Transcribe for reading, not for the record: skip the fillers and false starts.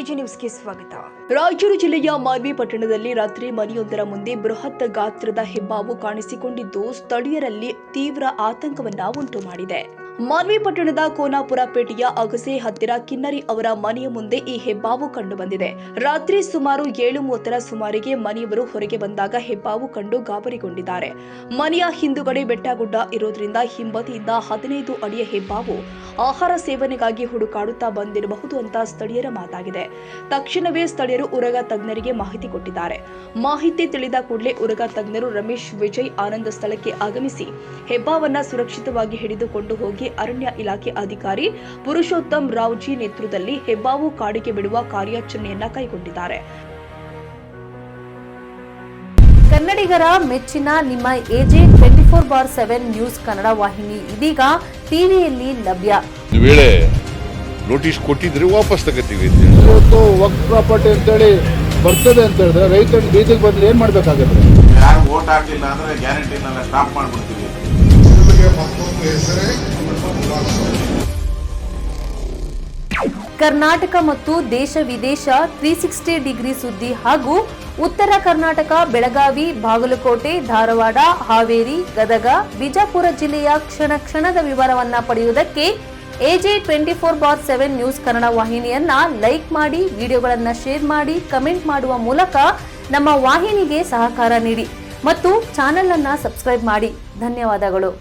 AG ನ್ಯೂಸ್ಗೆ ಸ್ವಾಗತ. ರಾಯಚೂರು ಜಿಲ್ಲೆಯ ಮಾನ್ವಿ ಪಟ್ಟಣದಲ್ಲಿ ರಾತ್ರಿ ಮನೆಯೊಂದರ ಮುಂದೆ ಬೃಹತ್ ಗಾತ್ರದ ಹೆಬ್ಬಾವು ಕಾಣಿಸಿಕೊಂಡಿದ್ದು ಸ್ಥಳೀಯರಲ್ಲಿ ತೀವ್ರ ಆತಂಕವನ್ನ ಉಂಟು ಮಾಡಿದೆ. ಮಾನ್ವಿ ಪಟ್ಟಣದ ಕೋನಾಪುರ ಪೇಟೆಯ ಅಗಸೆ ಹತ್ತಿರ ಕಿನ್ನರಿ ಅವರ ಮನೆಯ ಮುಂದೆ ಈ ಹೆಬ್ಬಾವು ಕಂಡು ಬಂದಿದೆ. ರಾತ್ರಿ ಸುಮಾರು 7:30 ಸುಮಾರಿಗೆ ಮನೆಯವರು ಹೊರಗೆ ಬಂದಾಗ ಹೆಬ್ಬಾವು ಕಂಡು ಗಾಬರಿಗೊಂಡಿದ್ದಾರೆ. ಮನೆಯ ಹಿಂದುಗಡೆ ಬೆಟ್ಟಗುಡ್ಡ ಇರೋದ್ರಿಂದ ಹಿಂಬದಿಯಿಂದ 15 ಅಡಿಯ ಹೆಬ್ಬಾವು ಆಹಾರ ಸೇವನೆಗಾಗಿ ಹುಡುಕಾಡುತ್ತಾ ಬಂದಿರಬಹುದು ಅಂತ ಸ್ಥಳೀಯರ ಮಾತಾಗಿದೆ. ತಕ್ಷಣವೇ ಸ್ಥಳೀಯರು ಉರಗ ತಜ್ಞರಿಗೆ ಮಾಹಿತಿ ಕೊಟ್ಟಿದ್ದಾರೆ. ಮಾಹಿತಿ ತಿಳಿದ ಕೂಡಲೇ ಉರಗ ತಜ್ಞರು ರಮೇಶ್, ವಿಜಯ್, ಆನಂದ್ ಸ್ಥಳಕ್ಕೆ ಆಗಮಿಸಿ ಹೆಬ್ಬಾವನ್ನ ಸುರಕ್ಷಿತವಾಗಿ ಹಿಡಿದುಕೊಂಡು ಹೋಗಿ ಅರಣ್ಯ ಇಲಾಖೆ ಅಧಿಕಾರಿ ಪುರುಷೋತ್ತಮ್ ರಾವ್ಜಿ ನೇತೃತ್ವದಲ್ಲಿ ಹೆಬ್ಬಾವು ಕಾಡಿಗೆ ಬಿಡುವ ಕಾರ್ಯಾಚರಣೆಯನ್ನ ಕೈಗೊಂಡಿದ್ದಾರೆ. ಕನ್ನಡಿಗರ ಮೆಚ್ಚಿನ ನಿಮ್ಮ ಎಜೆ 24/7 ನ್ಯೂಸ್ ಕನ್ನಡ ವಾಹಿನಿ ಇದೀಗ ಟಿವಿಯಲ್ಲಿ ಲಭ್ಯ. ವೇಳೆ ನೋಟಿಸ್ ಕೊಟ್ಟಿದ್ರೆ ವಾಪಸ್ ತಗೋತೀವಿ. ಇವತ್ತು ವಕ್ಫ್ ಪ್ರಾಪರ್ಟಿ ಅಂತೇಳಿ ಬರ್ತದೆ ಅಂತ ಹೇಳಿದ್ರೆ ರೈತರು ಬೀದಿಗೆ ಬಂದ್ರೆ ಏನ್ ಮಾಡ್ಬೇಕಾಗುತ್ತೆ? ಯಾರು ವೋಟ್ ಹಾಕಿಲ್ಲ ಅಂದ್ರೆ ಗ್ಯಾರಂಟಿನೆಲ್ಲ ಸ್ಟಾಪ್ ಮಾಡ್ಬಿಡ್ತೀವಿ. ಕರ್ನಾಟಕ ಮತ್ತು ದೇಶ ವಿದೇಶ 360 ಡಿಗ್ರಿ ಸುದ್ದಿ ಹಾಗೂ ಉತ್ತರ ಕರ್ನಾಟಕ, ಬೆಳಗಾವಿ, ಬಾಗಲಕೋಟೆ, ಧಾರವಾಡ, ಹಾವೇರಿ, ಗದಗ, ಬಿಜಾಪುರ ಜಿಲ್ಲೆಯ ಕ್ಷಣ ಕ್ಷಣದ ವಿವರವನ್ನ ಪಡೆಯುವುದಕ್ಕೆ ಎಜೆ 24/7 ನ್ಯೂಸ್ ಕನ್ನಡ ವಾಹಿನಿಯನ್ನ ಲೈಕ್ ಮಾಡಿ, ವಿಡಿಯೋಗಳನ್ನ ಶೇರ್ ಮಾಡಿ, ಕಮೆಂಟ್ ಮಾಡುವ ಮೂಲಕ ನಮ್ಮ ವಾಹಿನಿಗೆ ಸಹಕಾರ ನೀಡಿ ಮತ್ತು ಚಾನೆಲ್ ಅನ್ನ ಸಬ್ಸ್ಕ್ರೈಬ್ ಮಾಡಿ. ಧನ್ಯವಾದಗಳು.